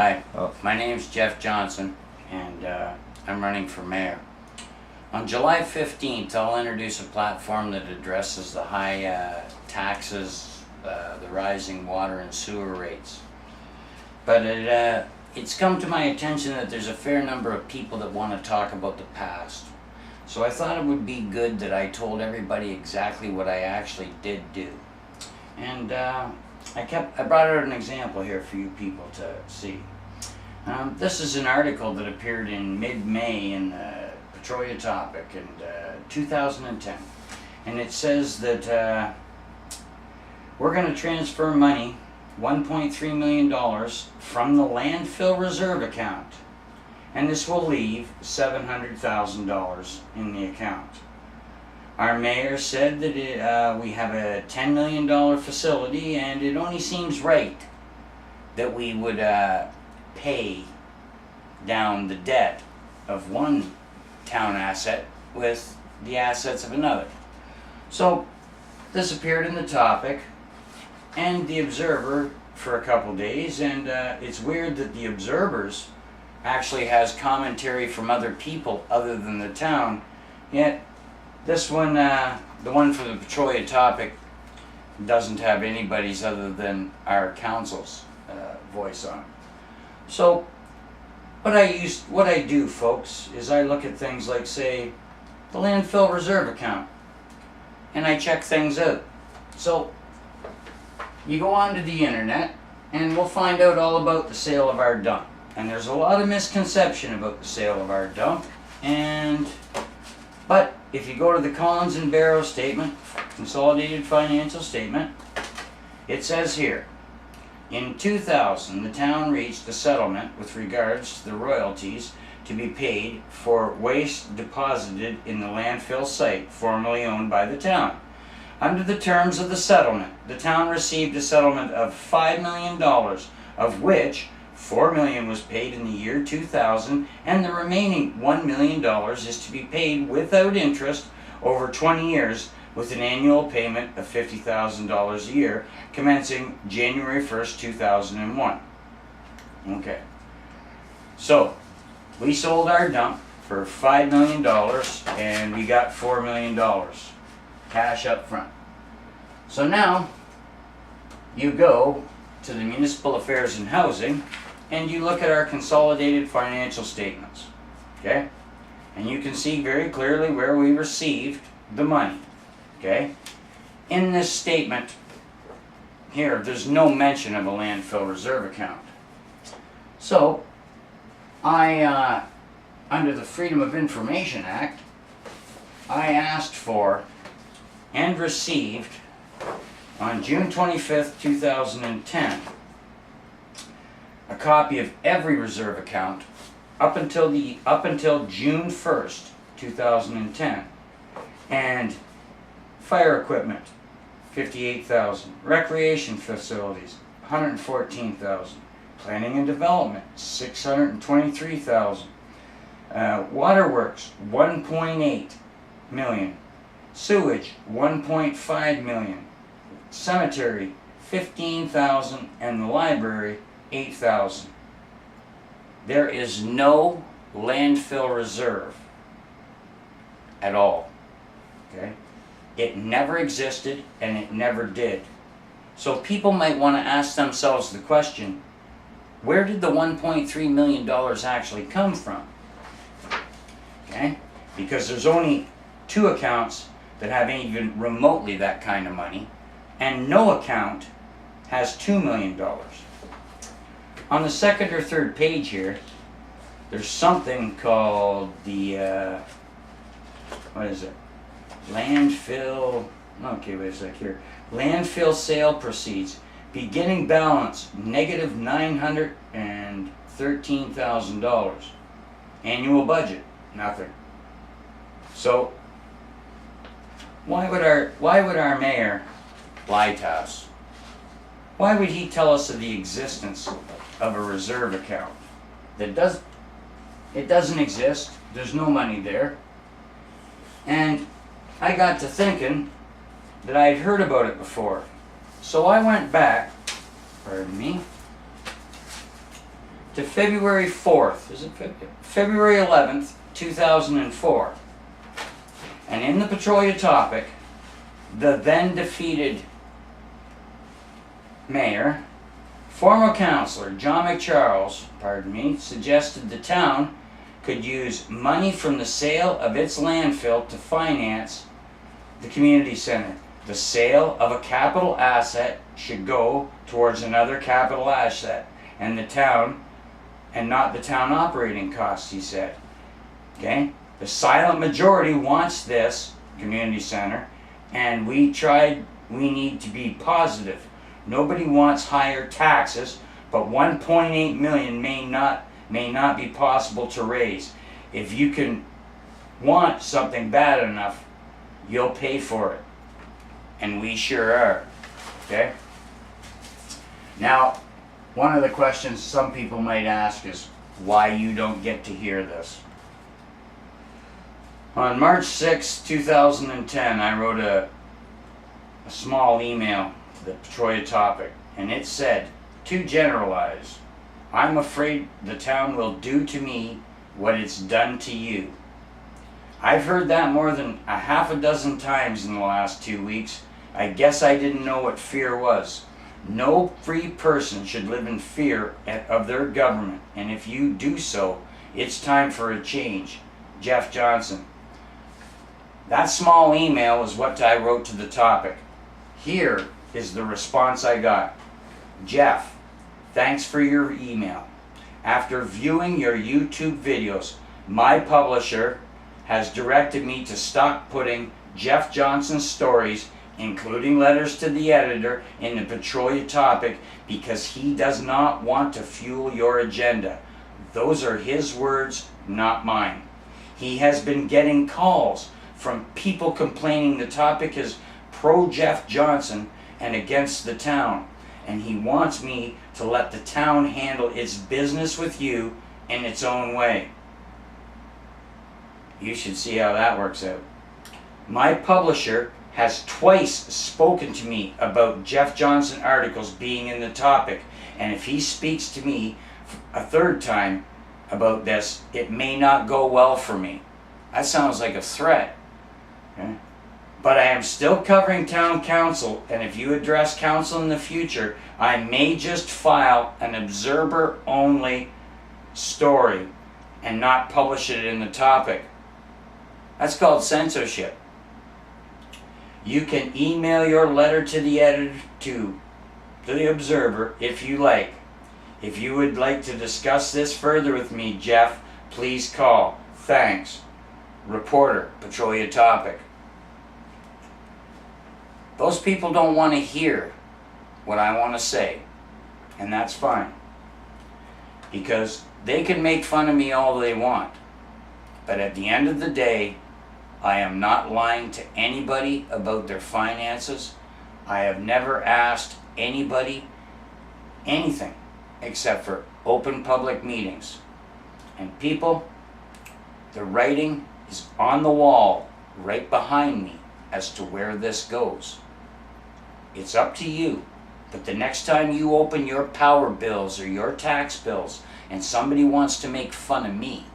Hi, Oh. my name's Jeff Johnston, and I'm running for mayor. On July 15th, I'll introduce a platform that addresses the high taxes, the rising water and sewer rates. But it's come to my attention that there's a fair number of people that want to talk about the past. So I thought it would be good that I told everybody exactly what I actually did do. And I brought out an example here for you people to see. This is an article that appeared in mid-May in the Petrolia topic in 2010. And it says that we're going to transfer money, $1.3 million, from the landfill reserve account. And this will leave $700,000 in the account. Our mayor said that we have a $10 million facility, and it only seems right that we would pay down the debt of one town asset with the assets of another. So this appeared in the topic and the Observer for a couple days, and it's weird that the Observer's actually has commentary from other people other than the town, yet this one, the one for the Petrolia topic, doesn't have anybody's other than our council's voice on it. So what I do, folks, is I look at things like, say, the landfill reserve account, and I check things out. So you go onto the internet and we'll find out all about the sale of our dump. And there's a lot of misconception about the sale of our dump, but if you go to the Collins and Barrow statement, consolidated financial statement, it says here, in 2000, the town reached a settlement with regards to the royalties to be paid for waste deposited in the landfill site formerly owned by the town. Under the terms of the settlement, the town received a settlement of $5 million, of which $4 million was paid in the year 2000, and the remaining $1 million is to be paid without interest over 20 years with an annual payment of $50,000 a year, commencing January 1st, 2001. Okay. So, we sold our dump for $5 million, and we got $4 million cash up front. So now, you go to the Municipal Affairs and Housing, and you look at our consolidated financial statements, okay? And you can see very clearly where we received the money, okay? In this statement here, there's no mention of a landfill reserve account. So, I, under the Freedom of Information Act, I asked for and received on June 25th, 2010, a copy of every reserve account up until June 1st, 2010, and fire equipment, $58,000, recreation facilities, $114,000, planning and development, $623,000, waterworks, $1.8 million, sewage, $1.5 million, cemetery, $15,000, and the library, $8,000. There is no landfill reserve at all. Okay? It never existed, and it never did. So people might want to ask themselves the question, where did the $1.3 million actually come from? Okay? Because there's only two accounts that have even remotely that kind of money, and no account has $2 million. On the second or third page here, there's something called the, what is it? Landfill, okay, wait a sec here. Landfill sale proceeds. Beginning balance, negative $913,000. Annual budget, nothing. So, why would our mayor lie to us? Why would he tell us of the existence of a reserve account that doesn't exist? There's no money there. And I got to thinking that I'd heard about it before. So I went back, pardon me, to February 4th, is it February 11th, 2004. And in the Petrolia topic, the then defeated mayor, former councillor John McCharles, suggested the town could use money from the sale of its landfill to finance the community center. The sale of a capital asset should go towards another capital asset and the town, and not the town operating costs, he said. Okay? The silent majority wants this community center, and we need to be positive. Nobody wants higher taxes, but 1.8 million may not be possible to raise. If you can want something bad enough, you'll pay for it. And we sure are. Okay? Now, one of the questions some people might ask is why you don't get to hear this. On March 6, 2010, I wrote a small email to the Petrolia topic, and it said, to generalize, I'm afraid the town will do to me what it's done to you. I've heard that more than a half a dozen times in the last 2 weeks. I guess I didn't know what fear was. No free person should live in fear of their government, and if you do so, it's time for a change. Jeff Johnston. That small email is what I wrote to the topic. Here is the response I got. Jeff, thanks for your email. After viewing your YouTube videos, my publisher has directed me to stop putting Jeff Johnston's stories, including letters to the editor, in the Petrolia topic because he does not want to fuel your agenda. Those are his words, not mine. He has been getting calls from people complaining the topic is pro-Jeff Johnston and against the town, and he wants me to let the town handle its business with you in its own way. You should see how that works out. My publisher has twice spoken to me about Jeff Johnston articles being in the topic, and if he speaks to me a third time about this, it may not go well for me. That sounds like a threat. Okay? But I am still covering town council, and if you address council in the future, I may just file an observer-only story and not publish it in the topic. That's called censorship. You can email your letter to the editor to the Observer if you like. If you would like to discuss this further with me, Jeff, please call. Thanks. Reporter, Petrolia topic. Those people don't want to hear what I want to say, and that's fine. Because they can make fun of me all they want. But at the end of the day, I am not lying to anybody about their finances. I have never asked anybody anything except for open public meetings. And people, the writing is on the wall right behind me as to where this goes. It's up to you. But the next time you open your power bills or your tax bills and somebody wants to make fun of me,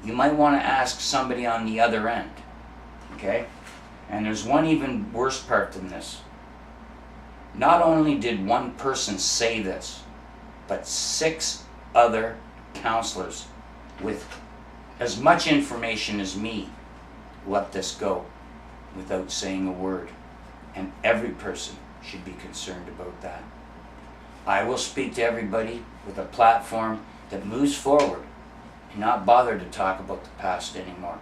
you might want to ask somebody on the other end. Okay? And there's one even worse part than this. Not only did one person say this, but 6 other counselors with as much information as me let this go without saying a word. And every person should be concerned about that. I will speak to everybody with a platform that moves forward and not bother to talk about the past anymore.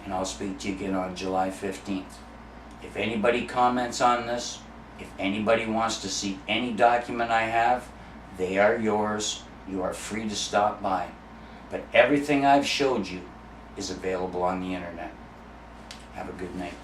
And I'll speak to you again on July 15th. If anybody comments on this, if anybody wants to see any document I have, they are yours. You are free to stop by. But everything I've showed you is available on the internet. Have a good night.